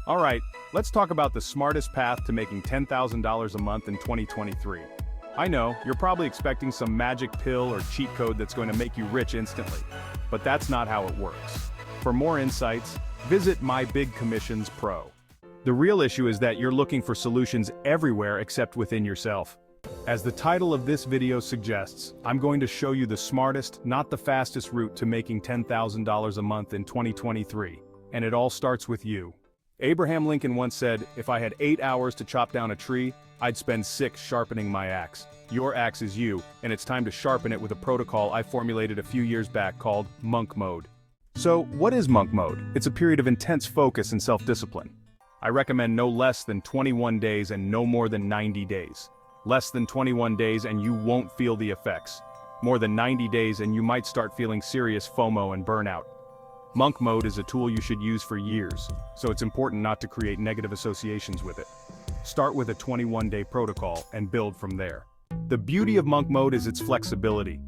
Alright, let's talk about the smartest path to making $10,000 a month in 2023. I know, you're probably expecting some magic pill or cheat code that's going to make you rich instantly. But that's not how it works. For more insights, visit mybigcommissions.pro. The real issue is that you're looking for solutions everywhere except within yourself. As the title of this video suggests, I'm going to show you the smartest, not the fastest route to making $10,000 a month in 2023. And it all starts with you. Abraham Lincoln once said, "If I had 8 hours to chop down a tree, I'd spend 6 sharpening my axe." Your axe is you, and it's time to sharpen it with a protocol I formulated a few years back called Monk Mode. So, what is Monk Mode? It's a period of intense focus and self-discipline. I recommend no less than 21 days and no more than 90 days. Less than 21 days and you won't feel the effects. More than 90 days and you might start feeling serious FOMO and burnout. Monk Mode is a tool you should use for years, so it's important not to create negative associations with it. Start with a 21-day protocol and build from there. The beauty of Monk Mode is its flexibility.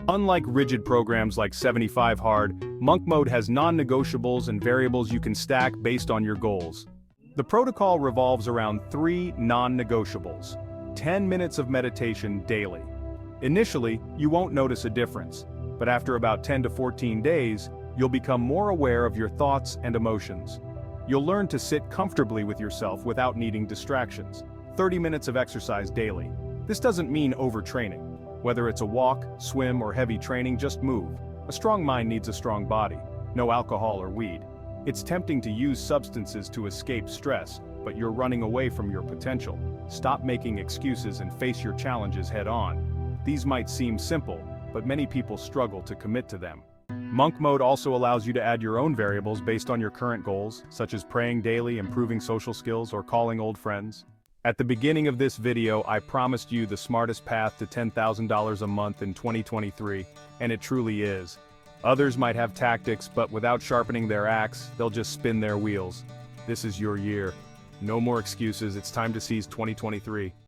Unlike rigid programs like 75 Hard, Monk Mode has non-negotiables and variables you can stack based on your goals. The protocol revolves around 3 non-negotiables. 10 minutes of meditation daily. Initially, you won't notice a difference, but after about 10 to 14 days, you'll become more aware of your thoughts and emotions. You'll learn to sit comfortably with yourself without needing distractions. 30 minutes of exercise daily. This doesn't mean overtraining. Whether it's a walk, swim, or heavy training, just move. A strong mind needs a strong body. No alcohol or weed. It's tempting to use substances to escape stress, but you're running away from your potential. Stop making excuses and face your challenges head-on. These might seem simple, but many people struggle to commit to them. Monk Mode also allows you to add your own variables based on your current goals, such as praying daily, improving social skills, or calling old friends. At the beginning of this video, I promised you the smartest path to $10,000 a month in 2023, and it truly is. Others might have tactics, but without sharpening their axe, they'll just spin their wheels. This is your year. No more excuses, it's time to seize 2023.